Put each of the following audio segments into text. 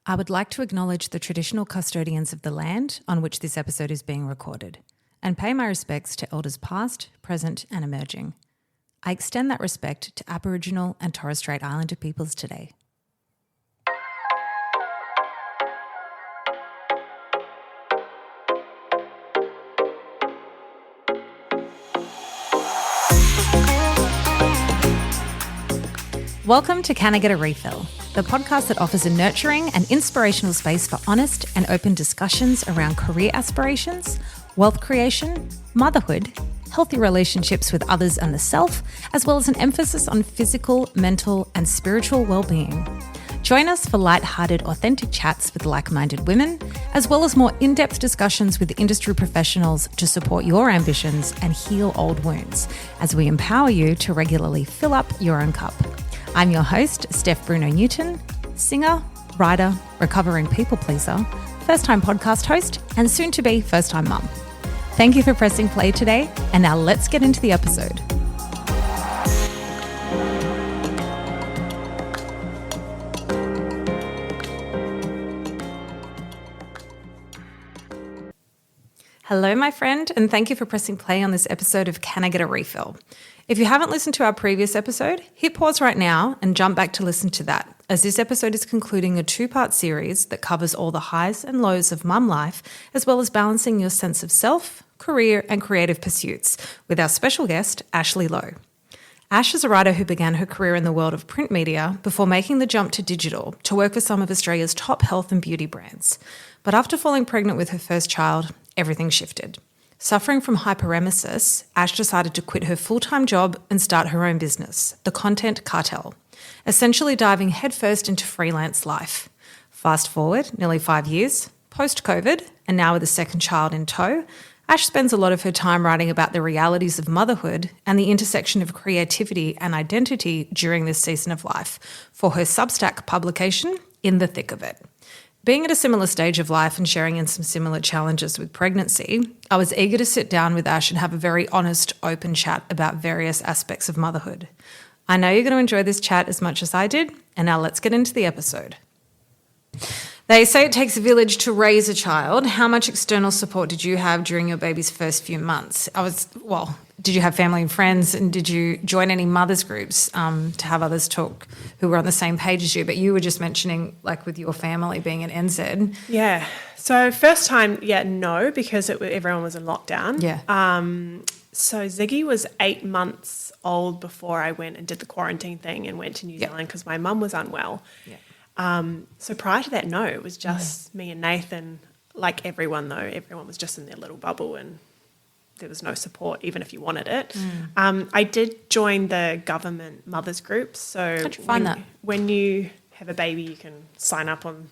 I would like to acknowledge the traditional custodians of the land on which this episode is being recorded and pay my respects to elders past, present and emerging. I extend that respect to Aboriginal and Torres Strait Islander peoples today. Welcome to Can I Get a Refill, the podcast that offers a nurturing and inspirational space for honest and open discussions around career aspirations, wealth creation, motherhood, healthy relationships with others and the self, as well as an emphasis on physical, mental, and spiritual well-being. Join us for light-hearted, authentic chats with like-minded women, as well as more in-depth discussions with industry professionals to support your ambitions and heal old wounds, as we empower you to regularly fill up your own cup. I'm your host, Steph Bruno-Newton, singer, writer, recovering people pleaser, first-time podcast host, and soon-to-be first-time mum. Thank you for pressing play today, and now let's get into the episode. Hello, my friend, and thank you for pressing play on this episode of Can I Get a Refill? If you haven't listened to our previous episode, hit pause right now and jump back to listen to that, as this episode is concluding a two-part series that covers all the highs and lows of mum life, as well as balancing your sense of self, career and creative pursuits with our special guest, Ashley Lowe. Ash is a writer who began her career in the world of print media before making the jump to digital to work with some of Australia's top health and beauty brands. But after falling pregnant with her first child, everything shifted. Suffering from hyperemesis, Ash decided to quit her full-time job and start her own business, the Content Cartel, essentially diving headfirst into freelance life. Fast forward nearly 5 years, post-COVID, and now with a second child in tow, Ash spends a lot of her time writing about the realities of motherhood and the intersection of creativity and identity during this season of life for her Substack publication, In the Thick of It. Being at a similar stage of life and sharing in some similar challenges with pregnancy, I was eager to sit down with Ash and have a very honest, open chat about various aspects of motherhood. I know you're going to enjoy this chat as much as I did, and now let's get into the episode. They say it takes a village to raise a child. How much external support did you have during your baby's first few months? Did you have family and friends, and did you join any mothers groups to have others talk who were on the same page as you? But you were just mentioning, like, with your family being at NZ. Yeah. So first time, no, because everyone was in lockdown. Yeah. So Ziggy was 8 months old before I went and did the quarantine thing and went to New Zealand because my mum was unwell. Yeah. So prior to that, no, it was just me and Nathan. Like everyone, though, everyone was just in their little bubble and there was no support, even if you wanted it. I did join the government mothers groups. So how'd you find that? When you have a baby, you can sign up on,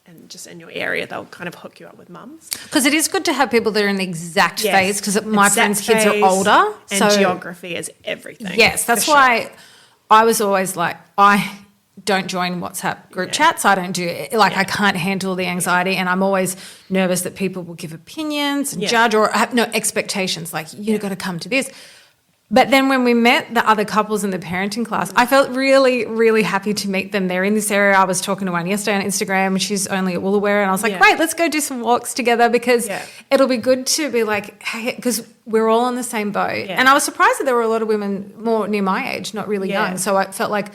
and just in your area, they'll kind of hook you up with mums. Because it is good to have people that are in the exact phase, because my friends' kids are older. And geography is everything. Yes, that's why I was always like, I don't join WhatsApp group chats. I don't do it. I can't handle the anxiety, and I'm always nervous that people will give opinions and judge or have no expectations, like you've got to come to this. But then when we met the other couples in the parenting class, I felt really, really happy to meet them. They're in this area. I was talking to one yesterday on Instagram. She's only at Woolooware, and I was like, great, let's go do some walks together, because it'll be good to be like, hey, because we're all on the same boat. Yeah. And I was surprised that there were a lot of women more near my age, not really young. So I felt like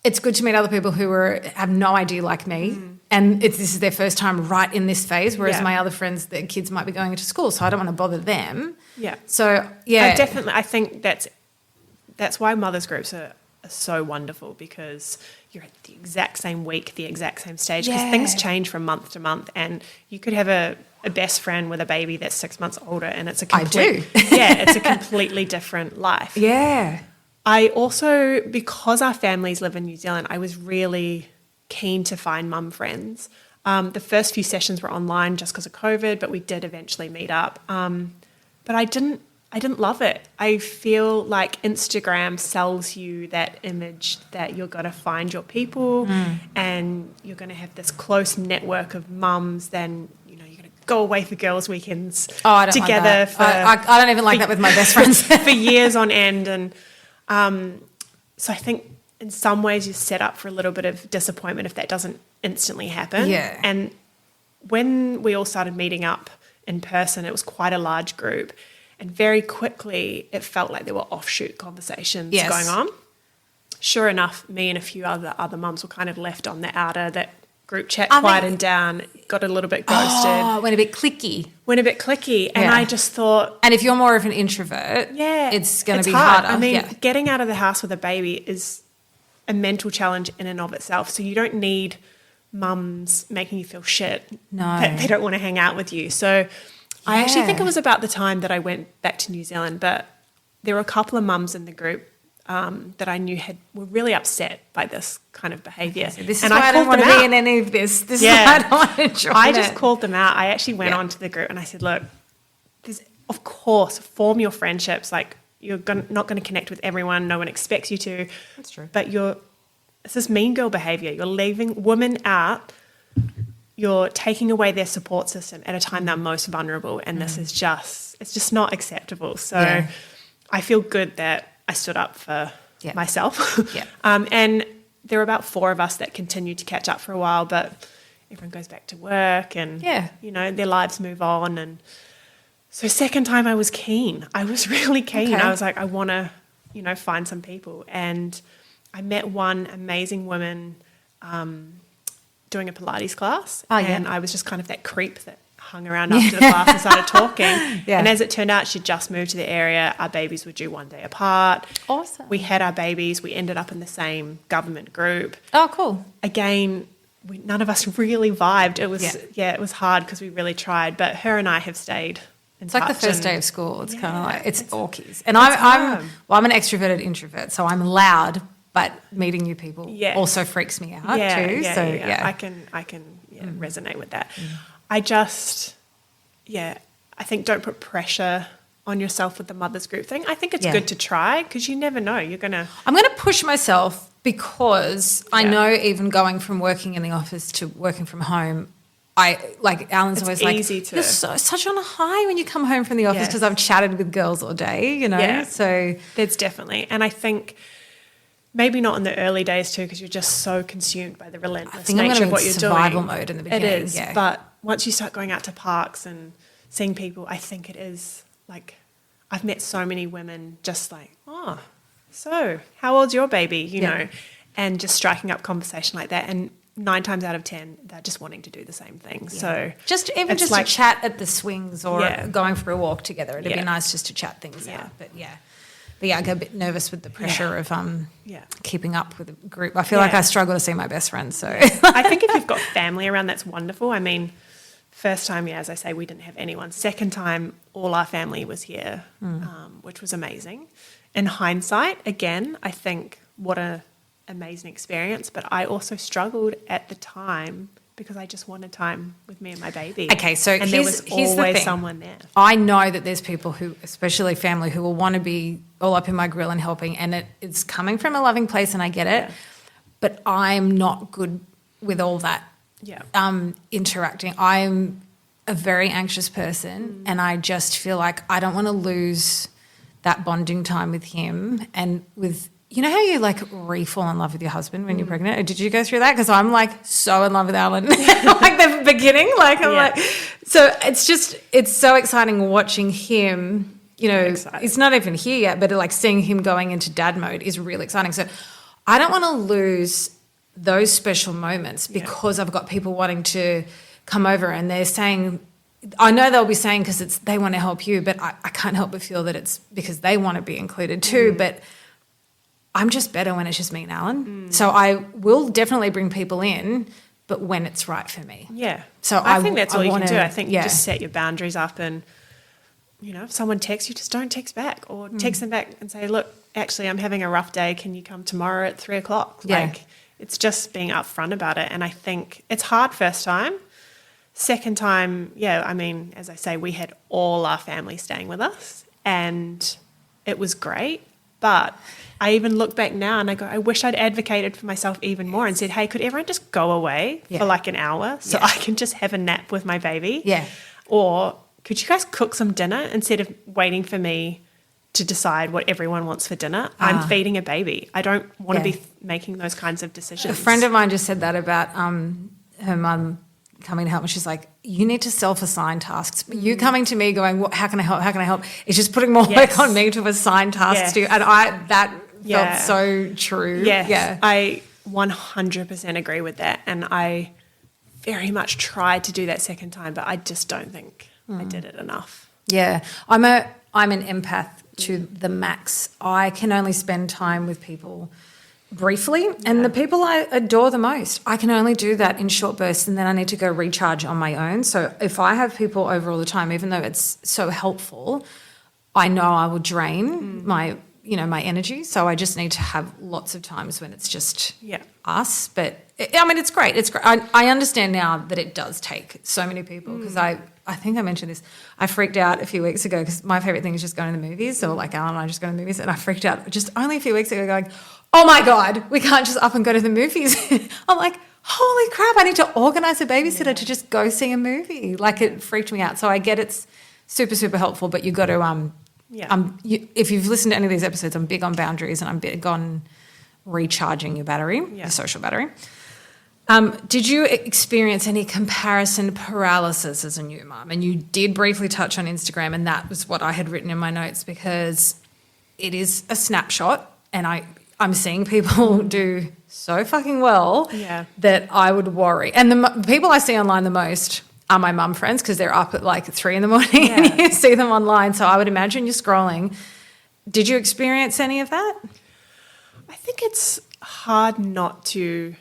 it's good to meet other people who have no idea like me, and this is their first time right in this phase, whereas my other friends, their kids might be going into school, so I don't want to bother them. Yeah. So, I think that's why mothers groups are so wonderful, because you're at the exact same week, the exact same stage, because things change from month to month, and you could have a best friend with a baby that's 6 months older, and it's a it's a completely different life. Yeah. I also, because our families live in New Zealand, I was really keen to find mum friends. The first few sessions were online just because of COVID, but we did eventually meet up. But I didn't love it. I feel like Instagram sells you that image that you're going to find your people and you're going to have this close network of mums. Then you're going to go away for girls' weekends together. I don't even like that with my best friends for years on end, and so I think in some ways you're set up for a little bit of disappointment if that doesn't instantly happen. Yeah. And when we all started meeting up in person, it was quite a large group. And very quickly, it felt like there were offshoot conversations going on. Sure enough, me and a few other mums were kind of left on the outer. That group chat quieted down, got a little bit ghosted. Oh, went a bit clicky. And I just thought... And if you're more of an introvert, it's going to be harder. I mean, getting out of the house with a baby is a mental challenge in and of itself. So you don't need mums making you feel shit that they don't want to hang out with you. So I actually think it was about the time that I went back to New Zealand, but there were a couple of mums in the group that I knew were really upset by this kind of behaviour. So this is why I don't want to be in any of this. This is why I don't want to join I just called them out. I actually went onto the group and I said, look, of course, form your friendships. Like, you're not going to connect with everyone. No one expects you to. That's true. But it's this mean girl behaviour. You're leaving women out. You're taking away their support system at a time they're most vulnerable. And this is it's just not acceptable. So I feel good that I stood up for myself. And there were about 4 of us that continued to catch up for a while, but everyone goes back to work and, you know, their lives move on. And so second time I was keen. I was really keen. I was like, I want to, you know, find some people. And I met one amazing woman doing a Pilates class. And I was just kind of that creep that hung around after the class and started talking. And as it turned out, she'd just moved to the area. Our babies were due 1 day apart. Awesome. We had our babies. We ended up in the same government group. Oh, cool. Again, none of us really vibed. It was, it was hard because we really tried. But her and I have stayed in touch. It's like the first day of school. It's kind of like, it's orkies. And I'm an extroverted introvert, so I'm loud, but meeting new people also freaks me out too. I can resonate with that. I just, I think don't put pressure on yourself with the mothers group thing. I think it's good to try because you never know. I'm going to push myself because I know even going from working in the office to working from home, Alan's always like, you're such on a high when you come home from the office because I've chatted with girls all day, you know. Yeah. So there's definitely, and I think maybe not in the early days too because you're just so consumed by the relentless nature of what you're doing. Survival mode in the beginning. It is, but once you start going out to parks and seeing people, I think it is like, I've met so many women just like, oh, so how old's your baby, you know, and just striking up conversation like that. And 9 times out of 10, they're just wanting to do the same thing. So just like, to chat at the swings or going for a walk together. It'd be nice just to chat things out. But I get a bit nervous with the pressure of keeping up with a group. I feel like I struggle to see my best friends. So I think if you've got family around, that's wonderful. I mean, first time, as I say, we didn't have anyone. Second time, all our family was here, which was amazing. In hindsight, again, I think what an amazing experience. But I also struggled at the time because I just wanted time with me and my baby. Okay, so and there was always someone there. I know that there's people who, especially family, who will want to be all up in my grill and helping, and it's coming from a loving place, and I get it. But I'm not good with all that interacting. I'm a very anxious person, and I just feel like I don't want to lose that bonding time with him and with. You know how you like re-fall in love with your husband when you're pregnant? Or did you go through that? Because I'm like so in love with Alan, like the beginning. Like I'm like, so it's so exciting watching him. You know, it's not even here yet, but like seeing him going into dad mode is really exciting. So I don't want to lose those special moments because I've got people wanting to come over and they're saying. I know they'll be saying because they want to help you, but I can't help but feel that it's because they want to be included too. But I'm just better when it's just me and Alan. So I will definitely bring people in, but when it's right for me. Yeah. So I think that's all you can do. I think you just set your boundaries up and, you know, if someone texts you, just don't text back or text them back and say, look, actually I'm having a rough day. Can you come tomorrow at 3:00? Yeah. Like it's just being upfront about it. And I think it's hard first time. Second time, I mean, as I say, we had all our family staying with us and it was great. But I even look back now and I go, I wish I'd advocated for myself even more and said, hey, could everyone just go away for like an hour so I can just have a nap with my baby? Yeah. Or could you guys cook some dinner instead of waiting for me to decide what everyone wants for dinner. I'm feeding a baby. I don't want to be making those kinds of decisions. A friend of mine just said that about her mum coming to help me. She's like, you need to self-assign tasks. But you coming to me going, how can I help? How can I help? It's just putting more work on me to assign tasks to you. And that felt so true. Yes. Yeah. I 100% agree with that. And I very much tried to do that second time, but I just don't think I did it enough. Yeah. I'm an empath to the max. I can only spend time with people briefly, and the people I adore the most, I can only do that in short bursts, and then I need to go recharge on my own. So if I have people over all the time, even though it's so helpful, I know I will drain my energy. So I just need to have lots of times when it's just us. But it's great. It's great. I understand now that it does take so many people, because I think I mentioned this. I freaked out a few weeks ago because my favourite thing is just going to the movies, or like Alan and I just go to the movies, and I freaked out just only a few weeks ago going, oh my God, we can't just up and go to the movies. I'm like, holy crap, I need to organise a babysitter to just go see a movie. Like, it freaked me out. So I get it's super, super helpful, but you've got to, if you've listened to any of these episodes, I'm big on boundaries and I'm big on recharging your battery, your social battery. Did you experience any comparison paralysis as a new mum? And you did briefly touch on Instagram, and that was what I had written in my notes, because it is a snapshot, and I'm seeing people do so fucking well that I would worry. And the people I see online the most are my mum friends, because they're up at like 3 a.m. and you see them online. So I would imagine you're scrolling. Did you experience any of that? I think it's hard not to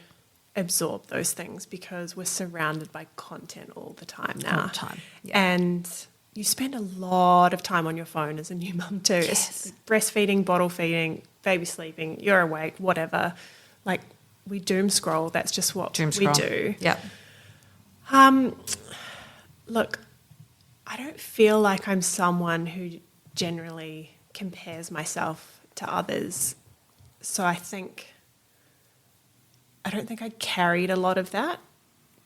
absorb those things because we're surrounded by content all the time now. All the time, And you spend a lot of time on your phone as a new mum too. Yes. Breastfeeding, bottle feeding, baby sleeping, you're awake, whatever. Like, we doom scroll. That's just what we do. Yeah. Look, I don't feel like I'm someone who generally compares myself to others. So I don't think I carried a lot of that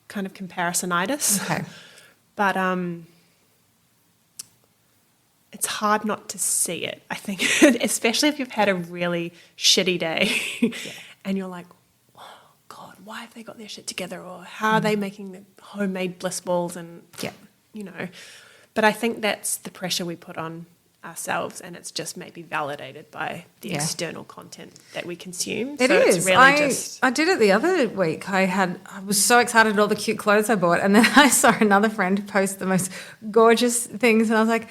kind of comparisonitis. Okay. But it's hard not to see it, I think, especially if you've had a really shitty day and you're like, oh, God, why have they got their shit together? Or how are they making the homemade bliss balls? And, but I think that's the pressure we put on ourselves, and it's just maybe validated by the external content that we consume. It is. It's really I did it the other week. I was so excited at all the cute clothes I bought, and then I saw another friend post the most gorgeous things, and I was like,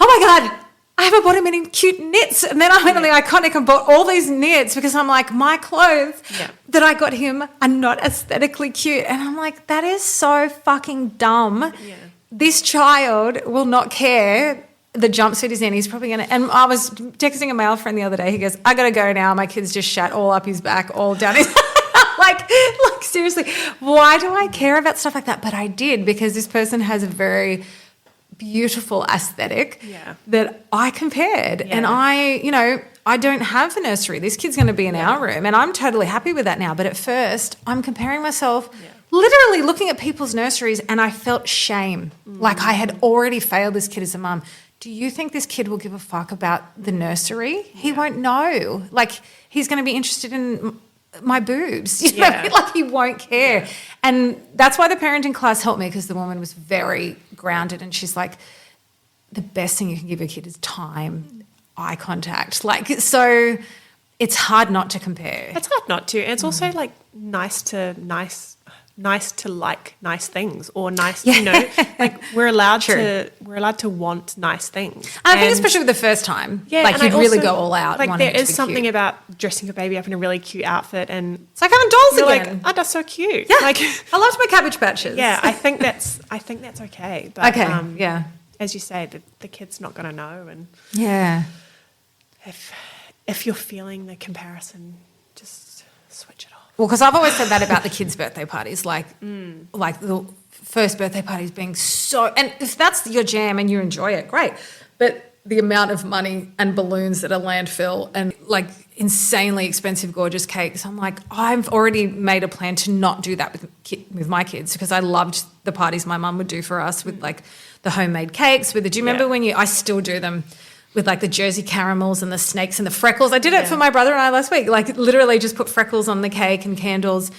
oh my God, I haven't bought him any cute knits. And then I went on the Iconic and bought all these knits, because I'm like, my clothes that I got him are not aesthetically cute. And I'm like, that is so fucking dumb. Yeah. This child will not care the jumpsuit is in. He's probably going to... And I was texting a male friend the other day. He goes, I got to go now. My kid's just shat all up his back, all down his... like, seriously, why do I care about stuff like that? But I did, because this person has a very beautiful aesthetic that I compared. And I don't have a nursery. This kid's going to be in our room, and I'm totally happy with that now. But at first, I'm comparing myself... literally looking at people's nurseries, and I felt shame. Like, I had already failed this kid as a mum. Do you think this kid will give a fuck about the nursery? He won't know. Like, he's going to be interested in my boobs. You know? Like, he won't care. And that's why the parenting class helped me, because the woman was very grounded, and she's like, the best thing you can give your kid is time, eye contact. Like, so it's hard not to compare. It's hard not to. And it's also, like, nice to like nice things, or nice, like, we're allowed to want nice things. And I think especially with the first time, like, you'd really go all out. Like, there is something about dressing your baby up in a really cute outfit, and it's like having dolls again. Like, oh, that's so cute. Yeah, like, I loved my Cabbage Patches. Yeah, I think that's okay. But, okay, as you say, the kid's not going to know, and if you're feeling the comparison, just switch it off. Well, because I've always said that about the kids' birthday parties, like the first birthday parties being so... And if that's your jam and you enjoy it, great. But the amount of money and balloons that are landfill and, like, insanely expensive, gorgeous cakes, I'm like, I've already made a plan to not do that with my kids, because I loved the parties my mum would do for us with, like, the homemade cakes. Do you remember when I still do them with like the Jersey caramels and the snakes and the freckles. I did it for my brother and I last week, like literally just put freckles on the cake and candles.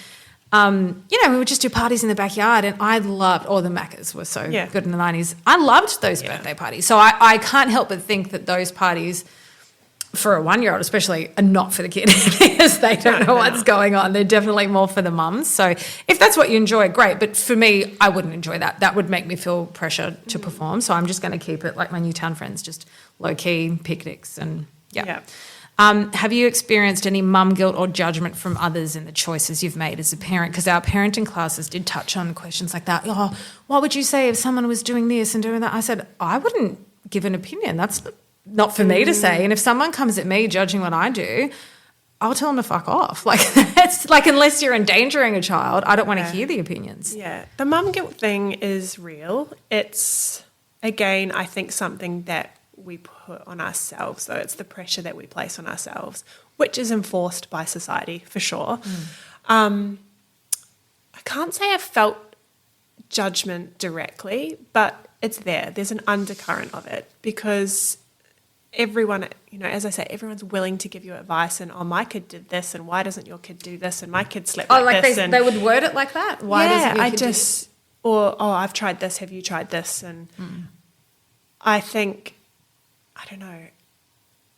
We would just do parties in the backyard, and I loved, the Maccas were so good in the 90s. I loved those birthday parties. So I can't help but think that those parties for a 1-year-old especially are not for the kid because they don't know what's going on. They're definitely more for the mums. So if that's what you enjoy, great. But for me, I wouldn't enjoy that. That would make me feel pressure to perform. So I'm just going to keep it like my Newtown friends, just low-key picnics and have you experienced any mum guilt or judgment from others in the choices you've made as a parent? Because our parenting classes did touch on questions like that. Oh, what would you say if someone was doing this and doing that? I said, I wouldn't give an opinion. That's not for me to say. And if someone comes at me judging what I do, I'll tell them to fuck off. Like, it's like, unless you're endangering a child, I don't want to hear the opinions. Yeah. The mum guilt thing is real. It's, again, I think something that we put on ourselves, though. It's the pressure that we place on ourselves, which is enforced by society for sure. I can't say I've felt judgment directly, but it's there. There's an undercurrent of it because everyone, as I say, everyone's willing to give you advice and, my kid did this and why doesn't your kid do this and my kid slept like this. They would word it like that? Why doesn't your kid do this? I've tried this, have you tried this? And I think, I don't know,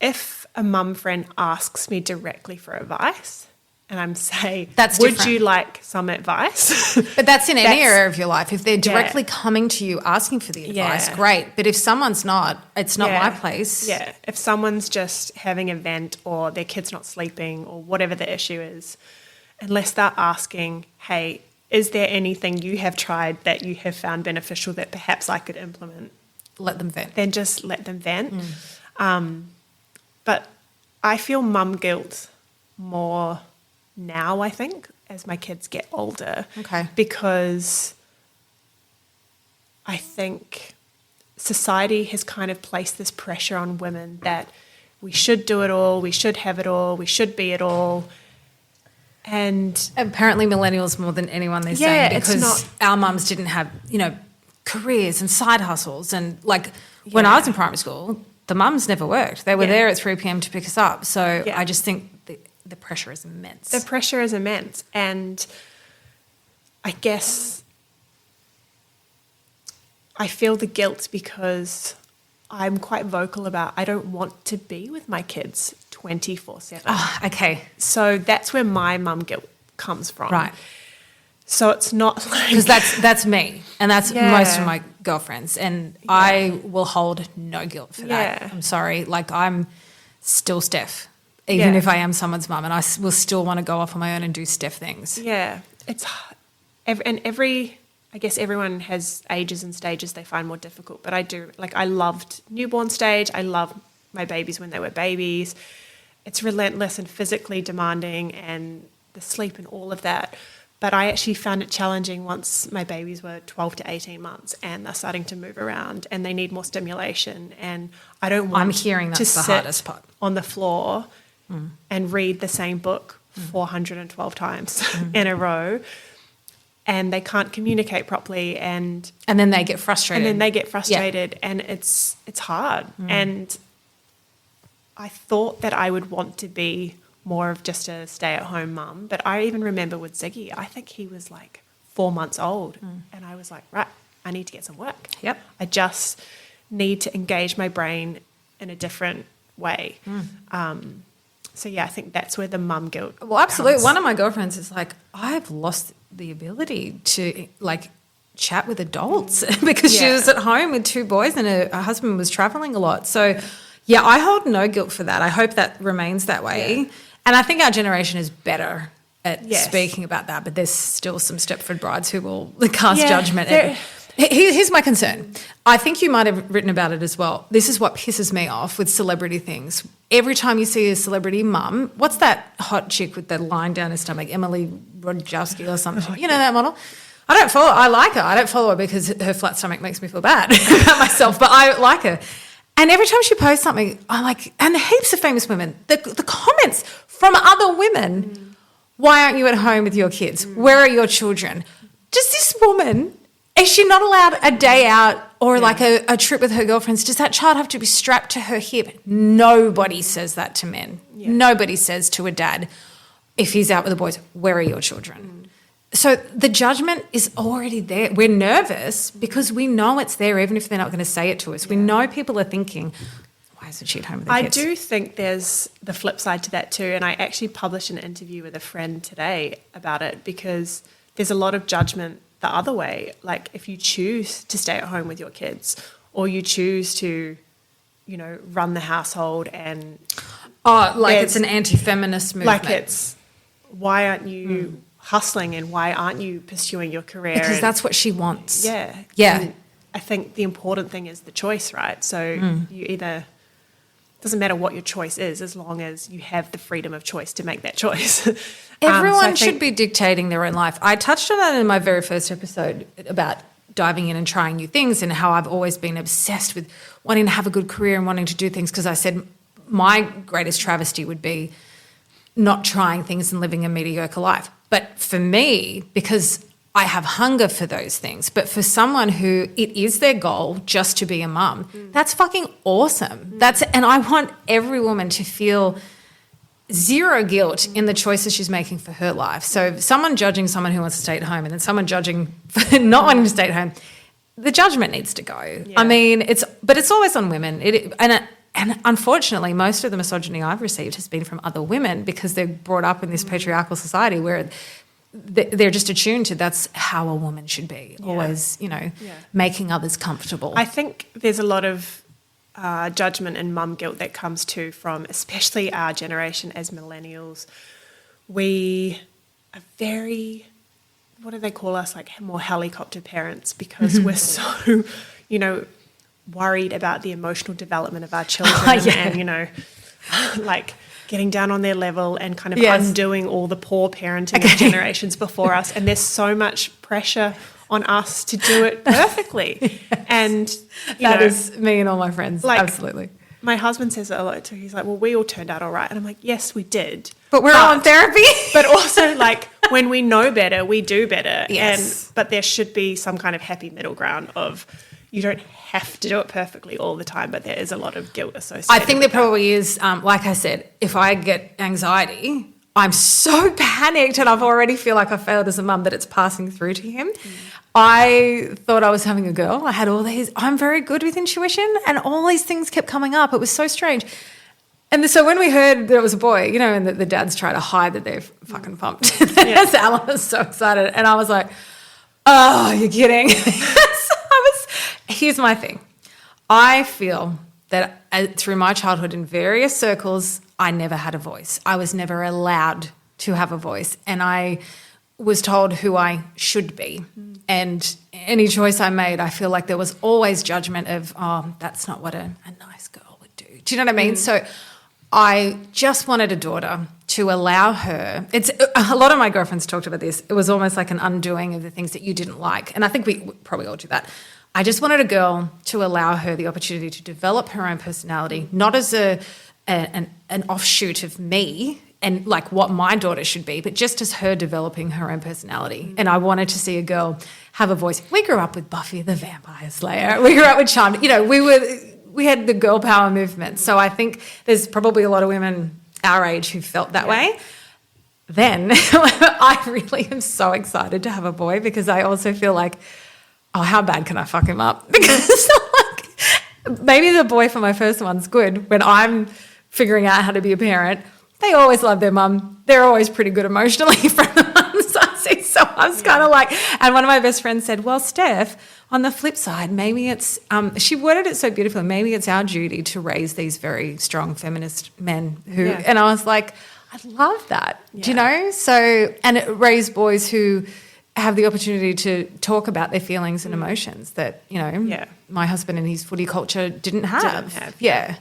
if a mum friend asks me directly for advice and I'm saying, would you like some advice? But that's in any area of your life. If they're directly coming to you asking for the advice, great. But if someone's not, it's not my place. Yeah. If someone's just having a vent or their kid's not sleeping or whatever the issue is, unless they're asking, hey, is there anything you have tried that you have found beneficial that perhaps I could implement? Let them vent. Then just let them vent. But I feel mum guilt more now, I think, as my kids get older. Okay. Because I think society has kind of placed this pressure on women that we should do it all, we should have it all, we should be it all. And apparently millennials more than anyone they're saying, because our mums didn't have, careers and side hustles. And like when I was in primary school, the mums never worked. They were there at 3 p.m. to pick us up. So I just think the pressure is immense. The pressure is immense. And I guess I feel the guilt because I'm quite vocal about I don't want to be with my kids 24/7. Oh, okay. So that's where my mum guilt comes from. Right. So it's not like... Because that's me and that's most of my girlfriends, and I will hold no guilt for that. I'm sorry. Like, I'm still Steph, even if I am someone's mum, and I will still want to go off on my own and do Steph things. Yeah. It's... I guess everyone has ages and stages they find more difficult, but I do. Like, I loved newborn stage. I love my babies when they were babies. It's relentless and physically demanding and the sleep and all of that. But I actually found it challenging once my babies were 12 to 18 months and they're starting to move around and they need more stimulation. And I don't want to sit on the floor and read the same book 412 times in a row. And they can't communicate properly, and then they get frustrated. And it's hard. And I thought that I would want to be more of just a stay-at-home mum, but I even remember with Ziggy, I think he was like 4 months old, and I was like, right, I need to get some work. Yep. I just need to engage my brain in a different way. So I think that's where the mum guilt. Well, absolutely. One of my girlfriends is like, I've lost the ability to like chat with adults because she was at home with 2 boys and her husband was traveling a lot. So I hold no guilt for that. I hope that remains that way. Yeah. And I think our generation is better at speaking about that, but there's still some Stepford brides who will cast judgment. Here's my concern. I think you might have written about it as well. This is what pisses me off with celebrity things. Every time you see a celebrity mum, what's that hot chick with the line down her stomach, Emily Ratajkowski or something? You know that model? I like her. I don't follow her because her flat stomach makes me feel bad about myself, but I like her. And every time she posts something, I like, and heaps of famous women, the comments from other women, why aren't you at home with your kids? Where are your children? Does this woman... Is she not allowed a day out or like a trip with her girlfriends, does that child have to be strapped to her hip? Nobody says that to men. Yeah. Nobody says to a dad, if he's out with the boys, where are your children? So the judgment is already there. We're nervous because we know it's there, even if they're not going to say it to us. We know people are thinking, why isn't she at home with the kids? I do think there's the flip side to that too, and I actually published an interview with a friend today about it, because there's a lot of judgment the other way. Like if you choose to stay at home with your kids, or you choose to, you know, run the household, and it's an anti-feminist movement. Like it's, why aren't you hustling, and why aren't you pursuing your career? Because that's what she wants. Yeah. And I think the important thing is the choice, right? So you either, doesn't matter what your choice is, as long as you have the freedom of choice to make that choice. Everyone should be dictating their own life. I touched on that in my very first episode about diving in and trying new things, and how I've always been obsessed with wanting to have a good career and wanting to do things, because I said my greatest travesty would be not trying things and living a mediocre life. But for me, because I have hunger for those things, but for someone who it is their goal just to be a mum, that's fucking awesome. And I want every woman to feel zero guilt in the choices she's making for her life. So someone judging someone who wants to stay at home, and then someone judging for not wanting to stay at home, the judgment needs to go. Yeah. I mean, it's always on women. And unfortunately, most of the misogyny I've received has been from other women, because they're brought up in this patriarchal society where they're just attuned to that's how a woman should be, always, making others comfortable. I think there's a lot of judgment and mum guilt that comes too from, especially our generation as millennials. We are very, what do they call us, like more helicopter parents, because we're so, worried about the emotional development of our children and, like getting down on their level and kind of undoing all the poor parenting of generations before us. And there's so much pressure on us to do it perfectly. And that is me and all my friends. Like, absolutely. My husband says it a lot too. He's like, well, we all turned out all right. And I'm like, yes, we did. But we're all in therapy. But also, like, when we know better, we do better. Yes. But there should be some kind of happy middle ground of, you don't have to do it perfectly all the time, but there is a lot of guilt associated. I think there probably is. Like I said, if I get anxiety, I'm so panicked and I've already feel like I failed as a mum that it's passing through to him. I thought I was having a girl. I had all these, I'm very good with intuition, and all these things kept coming up. It was so strange. And so when we heard there was a boy, and the dads try to hide that they're fucking pumped. Alan was so excited. And I was like, oh, you're kidding. Here's my thing. I feel that through my childhood in various circles, I never had a voice. I was never allowed to have a voice, and I was told who I should be. And any choice I made, I feel like there was always judgment of, oh, that's not what a nice girl would do. Do you know what I mean? So I just wanted a daughter to allow her. It's a lot of my girlfriends talked about this. It was almost like an undoing of the things that you didn't like. And I think we probably all do that. I just wanted a girl to allow her the opportunity to develop her own personality, not as an offshoot of me and like what my daughter should be, but just as her developing her own personality. And I wanted to see a girl have a voice. We grew up with Buffy the Vampire Slayer. We grew up with Charmed. We had the girl power movement. So I think there's probably a lot of women our age who felt that way. Then I really am so excited to have a boy, because I also feel like, oh, how bad can I fuck him up? Because maybe the boy for my first one's good. When I'm figuring out how to be a parent, they always love their mum. They're always pretty good emotionally from the mum's side. So I was kind of like, and one of my best friends said, well, Steph, on the flip side, maybe it's, she worded it so beautifully, maybe it's our duty to raise these very strong feminist men who, and I was like, I love that, do you know? So, and it raised boys who have the opportunity to talk about their feelings and emotions that, my husband and his footy culture didn't have. Yeah.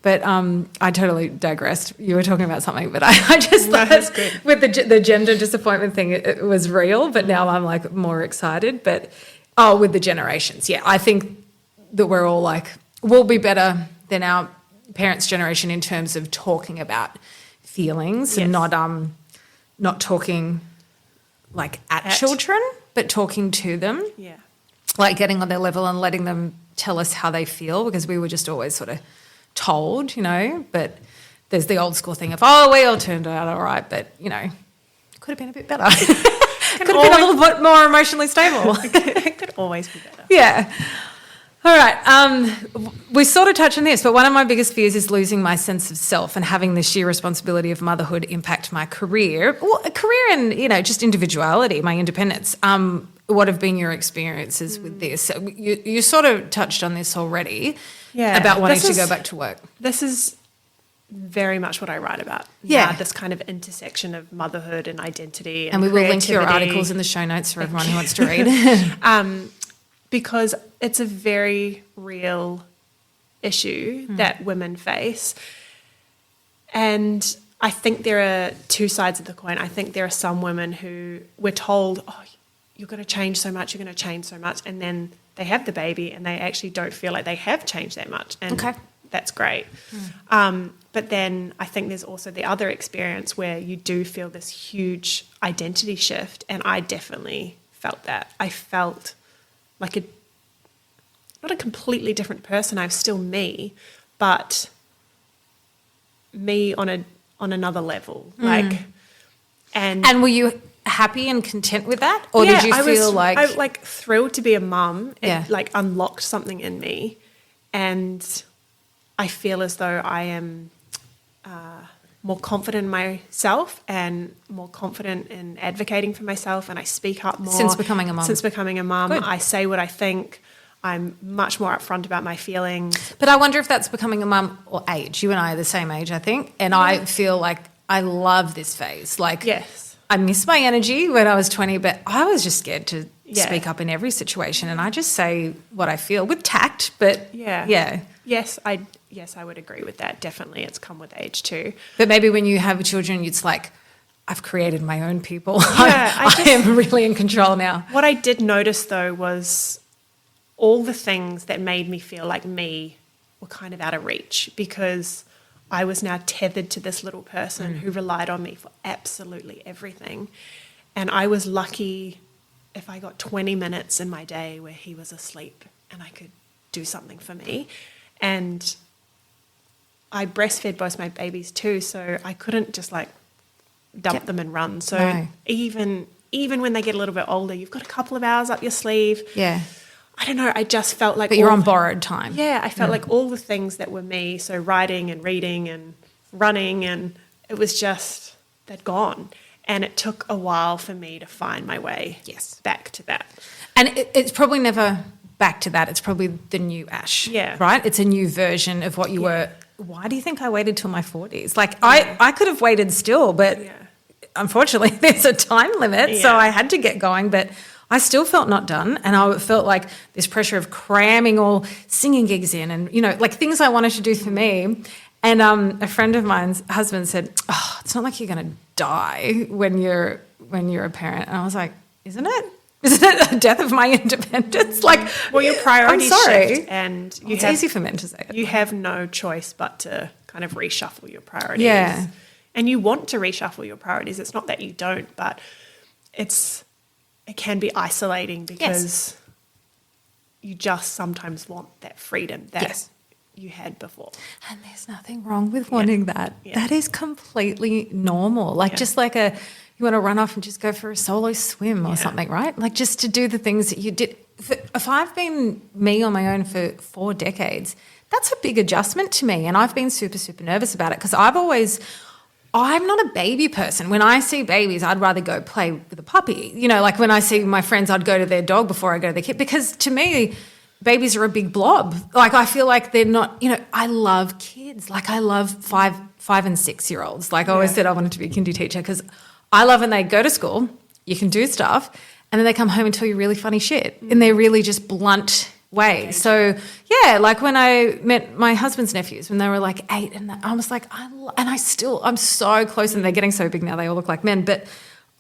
But I totally digressed. You were talking about something, but I just thought with the gender disappointment thing, it was real, but now I'm like more excited. But, with the generations, I think that we're all like, we'll be better than our parents' generation in terms of talking about feelings and not talking like at children, but talking to them. Yeah. like getting on their level and letting them tell us how they feel, because we were just always sort of told, but there's the old school thing of, we all turned out all right, but, could have been a bit better. Could have been a little bit more emotionally stable. It could always be better. Yeah. All right. We sort of touched on this, but one of my biggest fears is losing my sense of self and having the sheer responsibility of motherhood impact my career. Well, a career and, just individuality, my independence. What have been your experiences with this? So you sort of touched on this already, about wanting to go back to work. This is very much what I write about. Yeah. This kind of intersection of motherhood and identity and we will link your articles in the show notes for everyone who wants to read. Because it's a very real issue that women face. And I think there are two sides of the coin. I think there are some women who we're told, you're going to change so much, you're going to change so much. And then they have the baby and they actually don't feel like they have changed that much. And that's great. But then I think there's also the other experience where you do feel this huge identity shift. And I definitely felt that. I felt like not a completely different person. I was still me, but me on another level. And were you happy and content with that, or did you feel I was thrilled to be a mum? It unlocked something in me, and I feel as though I am more confident in myself and more confident in advocating for myself, and I speak up more. Since becoming a mum. Good. I say what I think. I'm much more upfront about my feelings. But I wonder if that's becoming a mum or age. You and I are the same age, I think, and I feel like I love this phase. Yes. I miss my energy when I was 20, but I was just scared to speak up in every situation, and I just say what I feel with tact, but Yes, I would agree with that. Definitely, it's come with age too. But maybe when you have children, it's like, I've created my own people. Yeah, I am really in control now. What I did notice though was all the things that made me feel like me were kind of out of reach, because I was now tethered to this little person who relied on me for absolutely everything. And I was lucky if I got 20 minutes in my day where he was asleep and I could do something for me. And I breastfed both my babies too, so I couldn't just dump them and run. So even when they get a little bit older, you've got a couple of hours up your sleeve. Yeah. I don't know, I just felt like... But you're on borrowed time. Yeah, I felt like all the things that were me, so writing and reading and running, and it was just, they'd gone. And it took a while for me to find my way back to that. And it's probably never back to that. It's probably the new Ash, right? It's a new version of what you were. Why do you think I waited till my 40s? I could have waited still, but unfortunately there's a time limit, so I had to get going, but I still felt not done, and I felt like this pressure of cramming all singing gigs in and, things I wanted to do for me. And a friend of mine's husband said, it's not like you're going to die when you're a parent. And I was like, isn't it? Isn't it the death of my independence? Your priorities shift, and it's easy for men to say it. You have no choice but to kind of reshuffle your priorities. Yeah. And you want to reshuffle your priorities. It's not that you don't, but it can be isolating because you just sometimes want that freedom that you had before. And there's nothing wrong with wanting that. Yeah. That is completely normal. You want to run off and just go for a solo swim or something, right? Just to do the things that you did. If I've been me on my own for 4 decades, that's a big adjustment to me. And I've been super, super nervous about it because I'm not a baby person. When I see babies, I'd rather go play with a puppy. When I see my friends, I'd go to their dog before I go to their kid, because to me, babies are a big blob. I feel like they're not, I love kids. I love 5 and 6 year olds. I always said I wanted to be a kindy teacher because I love when they go to school, you can do stuff, and then they come home and tell you really funny shit in their really just blunt way. So, when I met my husband's nephews when they were 8, and I was like, I'm so close, and they're getting so big now, they all look like men, but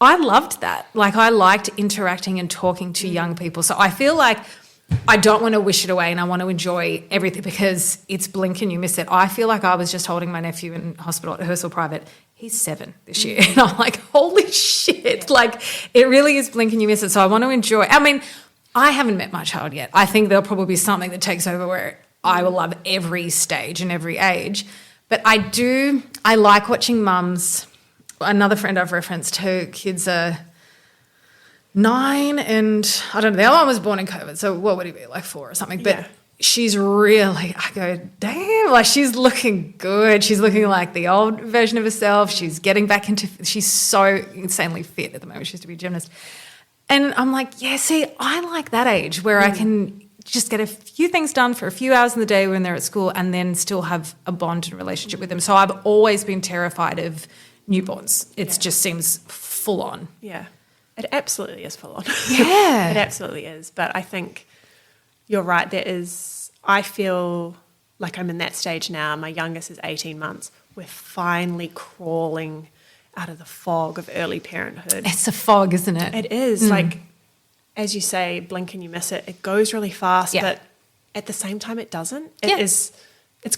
I loved that. I liked interacting and talking to young people. So I feel like I don't want to wish it away, and I want to enjoy everything because it's blink and you miss it. I feel like I was just holding my nephew in hospital at Hersal Private. He's 7 this year. And I'm like, holy shit. It really is blink and you miss it. So I want to enjoy. I mean, I haven't met my child yet. I think there'll probably be something that takes over where I will love every stage and every age. But I like watching mums. Another friend I've referenced, her kids are 9 and I don't know, the other one was born in COVID. So what would he be, like 4 or something? But she's really, I go, damn, like she's looking good. She's looking like the old version of herself. She's getting back into, she's so insanely fit at the moment. She used to be a gymnast. And I'm like, yeah, see, I like that age where I can just get a few things done for a few hours in the day when they're at school and then still have a bond and relationship with them. So I've always been terrified of newborns. It just seems full on. Yeah, it absolutely is full on. Yeah. It absolutely is. But I think you're right. I feel like I'm in that stage now. My youngest is 18 months. We're finally crawling out of the fog of early parenthood. It's a fog, isn't it? It is. Like, as you say, blink and you miss it. It goes really fast, but at the same time it doesn't. It's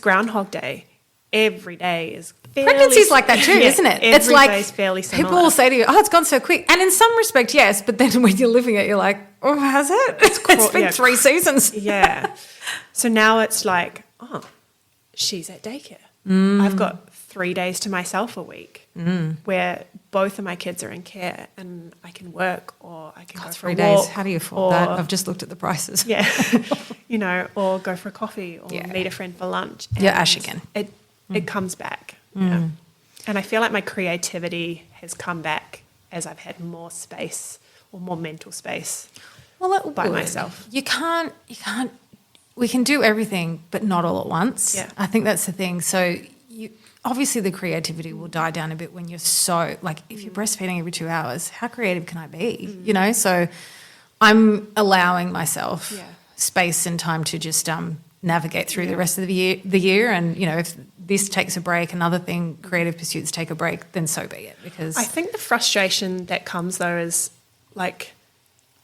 Groundhog Day. Every day is fairly... Pregnancy's like that too, isn't it? It's like day's fairly similar. People will say to you, oh, it's gone so quick. And in some respect, yes, but then when you're living it, you're like, oh, has it? It's been 3 seasons. Yeah. So now it's like, oh, she's at daycare. I've got 3 days to myself a week where both of my kids are in care and I can work or I can go for 3 a days. walk. How do you afford that? I've just looked at the prices. Yeah. Or go for a coffee or meet a friend for lunch. Yeah, Ash again. It comes back. Yeah. And I feel like my creativity has come back as I've had more space or more mental space by myself. You can't, we can do everything, but not all at once. Yeah. I think that's the thing. So obviously the creativity will die down a bit when you're so, like if you're breastfeeding every 2 hours, how creative can I be? So I'm allowing myself space and time to just navigate through the rest of the year. And, if this takes a break, another thing, creative pursuits take a break, then so be it. Because I think the frustration that comes though is like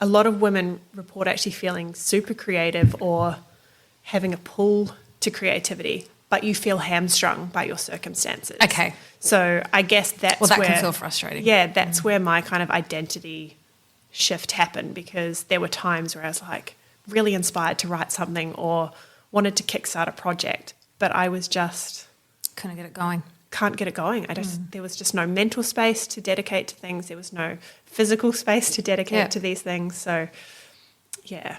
a lot of women report actually feeling super creative or having a pull to creativity, but you feel hamstrung by your circumstances. Okay. So I guess that can feel frustrating. Yeah, that's where my kind of identity shift happened, because there were times where I was like really inspired to write something or wanted to kickstart a project, but I was just... Couldn't get it going. Can't get it going. There was just no mental space to dedicate to things. There was no physical space to dedicate to these things. So, yeah,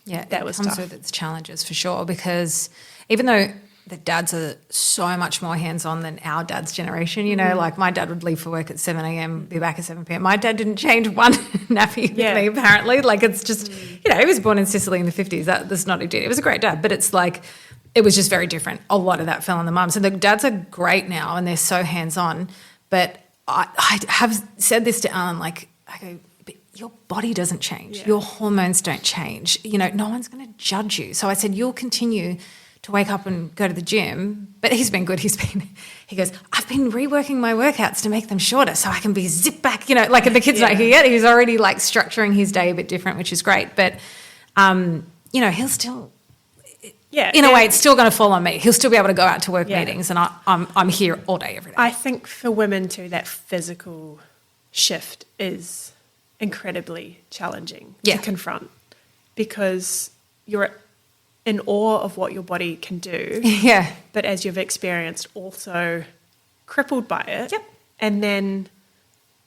that was tough. It comes with its challenges for sure, because even though the dads are so much more hands-on than our dad's generation, like my dad would leave for work at 7 a.m, be back at 7 p.m. My dad didn't change one nappy with me, apparently. Like it's just, he was born in Sicily in the 50s. That's not what he did. It was a great dad, but it's like, it was just very different. A lot of that fell on the mums. And the dads are great now and they're so hands-on. But I have said this to Alan, like, I go, but your body doesn't change. Your hormones don't change. No one's going to judge you. So I said, you'll continue to wake up and go to the gym. But he's been good. He goes, I've been reworking my workouts to make them shorter so I can be zip back, like the kid's not here yet. He's already like structuring his day a bit different, which is great. But, he'll still... Yeah, in a way, it's still going to fall on me. He'll still be able to go out to work meetings, and I'm here all day, every day. I think for women too, that physical shift is incredibly challenging to confront, because you're in awe of what your body can do. Yeah. But as you've experienced, also crippled by it. Yep. And then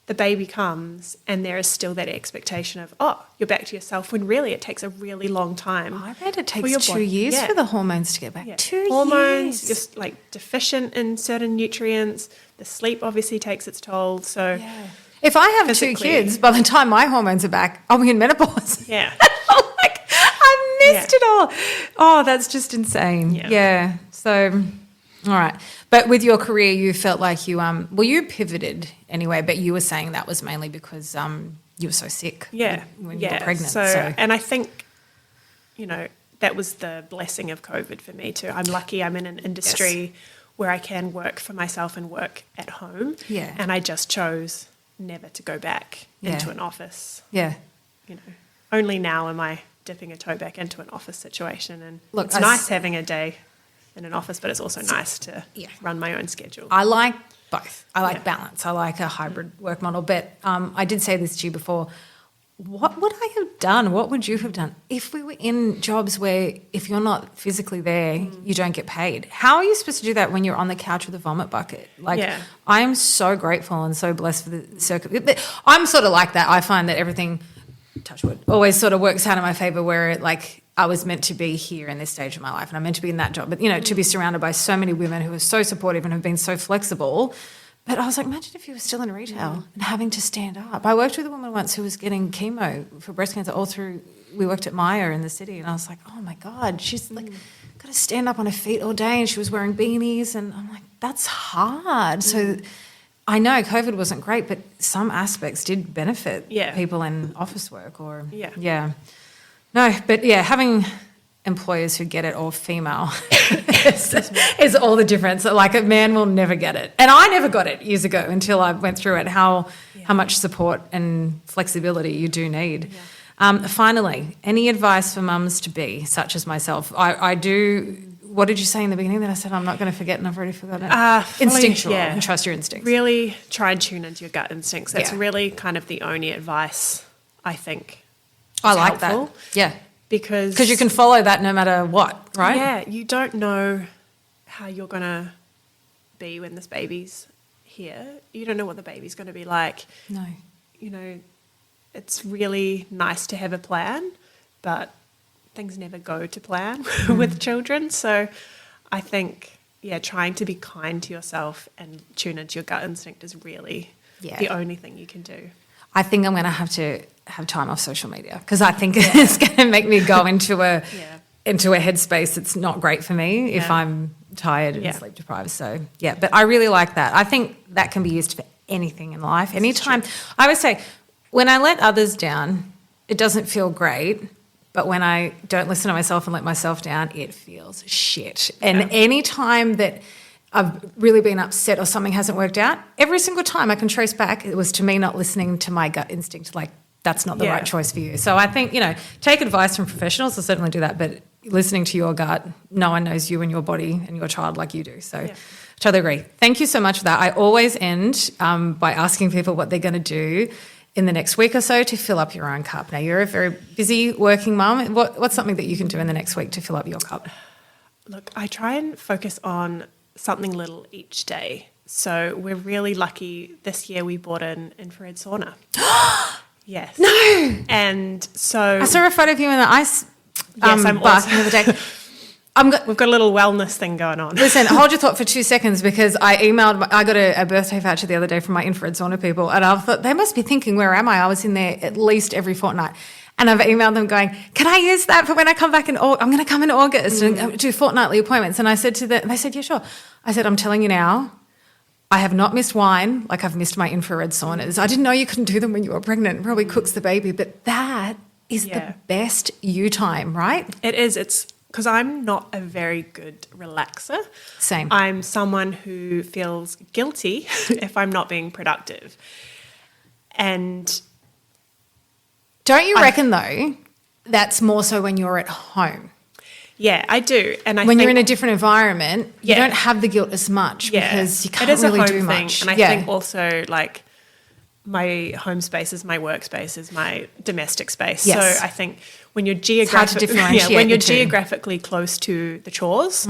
the baby comes and there is still that expectation of, oh, you're back to yourself, when really it takes a really long time. I read it takes 2 years for the hormones to get back. 2 years. Hormones, just like deficient in certain nutrients. The sleep obviously takes its toll. So if I have 2 kids, by the time my hormones are back, I'll be in menopause. Yeah. I missed it all. Oh, that's just insane. Yeah. So... All right. But with your career, you felt like you you pivoted anyway, but you were saying that was mainly because you were so sick when you were pregnant. So, and I think, that was the blessing of COVID for me too. I'm lucky I'm in an industry where I can work for myself and work at home. Yeah. And I just chose never to go back into an office. Yeah. Only now am I dipping a toe back into an office situation. And it's nice having a day in an office, but it's also nice to run my own schedule. I like both. I like balance. I like a hybrid work model. But I did say this to you before. what would I have done? What would you have done if we were in jobs where if you're not physically there, you don't get paid? How are you supposed to do that when you're on the couch with a vomit bucket? Like, I am so grateful and so blessed for the circuit. I'm sort of like that. I find that everything, touch wood, always sort of works out in my favor where like I was meant to be here in this stage of my life and I'm meant to be in that job. But, you know, to be surrounded by so many women who are so supportive and have been so flexible. But I was like, imagine if you were still in retail and having to stand up. I worked with a woman once who was getting chemo for breast cancer all through, we worked at Myer in the city, and I was like, oh my God, she's like got to stand up on her feet all day, and she was wearing beanies, and I'm like, that's hard. So I know COVID wasn't great, but some aspects did benefit people in office work or No, but having employers who get it, or female, is all the difference. Like a man will never get it. And I never got it years ago until I went through it, how much support and flexibility you do need. Finally, any advice for mums to be, such as myself? I do, what did you say in the beginning that I said I'm not going to forget and I've already forgotten? Instinctual, and trust your instincts. Really try and tune into your gut instincts. That's really kind of the only advice I think I like helpful. That. Yeah. Because you can follow that no matter what, right? Yeah, you don't know how you're going to be when this baby's here. You don't know what the baby's going to be like. No. You know, it's really nice to have a plan, but things never go to plan with children. So I think, trying to be kind to yourself and tune into your gut instinct is really the only thing you can do. I think I'm going to have time off social media because I think it's going to make me go into a headspace that's not great for me if I'm tired and sleep deprived. So, but I really like that. I think that can be used for anything in life. Anytime. I would say when I let others down, it doesn't feel great, but when I don't listen to myself and let myself down, it feels shit. And any time that I've really been upset or something hasn't worked out, every single time I can trace back, it was to me not listening to my gut instinct, like that's not the right choice for you. So I think, take advice from professionals, I'll certainly do that, but listening to your gut, no one knows you and your body and your child like you do. So I totally agree. Thank you so much for that. I always end by asking people what they're going to do in the next week or so to fill up your own cup. Now, you're a very busy working mum. What's something that you can do in the next week to fill up your cup? Look, I try and focus on something little each day. So we're really lucky this year we bought an infrared sauna. Yes. No. And so I saw a photo of you in the ice I'm bath the other day. We've got a little wellness thing going on. Listen, hold your thought for 2 seconds because I got a birthday voucher the other day from my infrared sauna people, and I thought they must be thinking, where am I? I was in there at least every fortnight. And I've emailed them going, can I use that for when I come back I'm going to come in August and do fortnightly appointments. And I said to them, they said, yeah, sure. I said, I'm telling you now, I have not missed wine like I've missed my infrared saunas. I didn't know you couldn't do them when you were pregnant. It probably cooks the baby, but that is the best you time, right? It is. It's because I'm not a very good relaxer. Same. I'm someone who feels guilty if I'm not being productive. And don't you reckon, though, that's more so when you're at home? Yeah, I do. And when you're in a different environment, you don't have the guilt as much because you can't really do much. And I think also, like, my home space is my workspace, is my domestic space. Yes. So I think when you're geographically close to the chores,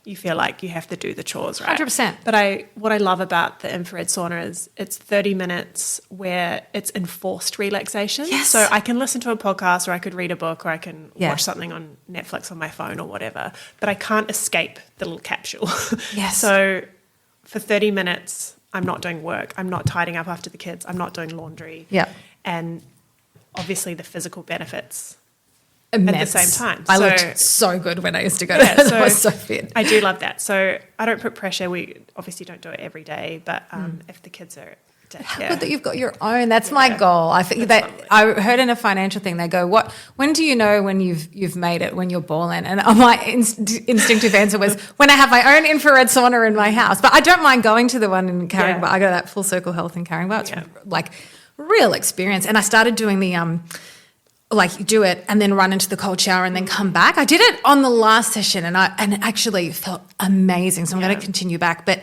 you feel like you have to do the chores, right? 100%. But what I love about the infrared sauna is it's 30 minutes where it's enforced relaxation. Yes. So I can listen to a podcast, or I could read a book, or I can watch something on Netflix on my phone or whatever, but I can't escape the little capsule. Yes. So for 30 minutes, I'm not doing work. I'm not tidying up after the kids. I'm not doing laundry. Yeah. And obviously the physical benefits immense. At the same time. I looked so good when I used to go there. I was so fit. I do love that. So I don't put pressure. We obviously don't do it every day, but if the kids are how good that you've got your own. That's my goal. I think that lovely. I heard in a financial thing, they go, when do you know when you've made it, when you're balling? And my instinctive answer was when I have my own infrared sauna in my house. But I don't mind going to the one in Caringbah. I go to that Full Circle Health in Caringbah. It's like real experience. And I started doing the do it and then run into the cold shower and then come back. I did it on the last session and it actually felt amazing. So I'm going to continue back. But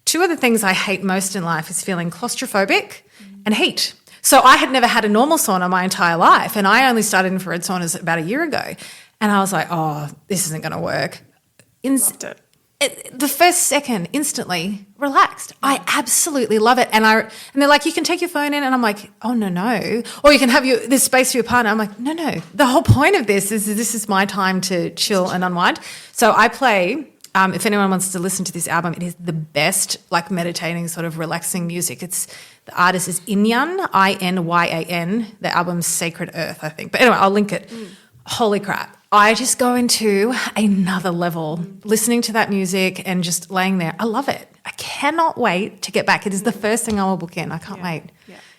two of the things I hate most in life is feeling claustrophobic and heat. So I had never had a normal sauna my entire life, and I only started infrared saunas about a year ago. And I was like, oh, this isn't going to work. Loved it. The first second, instantly relaxed. I absolutely love it. And they're like, you can take your phone in, and I'm like, oh no. Or you can have this space for your partner. I'm like, no. The whole point of this is my time to chill and unwind. So I play. If anyone wants to listen to this album, it is the best, like, meditating sort of relaxing music. The artist is Inyan, Inyan. The album's Sacred Earth, I think. But anyway, I'll link it. Holy crap. I just go into another level listening to that music and just laying there. I love it. I cannot wait to get back. It is the first thing I will book in. I can't wait.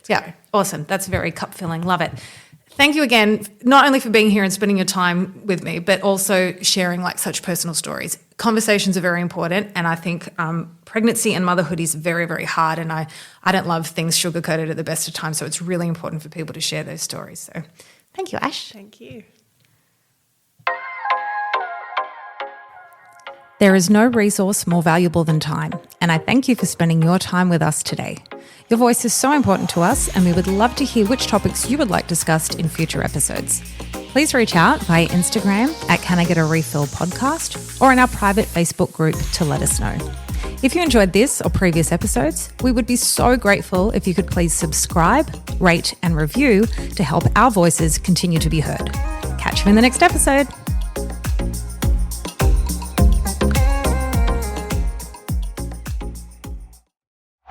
Yeah, awesome. That's very cup filling. Love it. Thank you again, not only for being here and spending your time with me, but also sharing like such personal stories. Conversations are very important, and I think pregnancy and motherhood is very, very hard, and I don't love things sugar-coated at the best of times, so it's really important for people to share those stories. So thank you, Ash. Thank you. There is no resource more valuable than time, and I thank you for spending your time with us today. Your voice is so important to us, and we would love to hear which topics you would like discussed in future episodes. Please reach out via Instagram at Can I Get a Refill podcast or in our private Facebook group to let us know. If you enjoyed this or previous episodes, we would be so grateful if you could please subscribe, rate, and review to help our voices continue to be heard. Catch you in the next episode.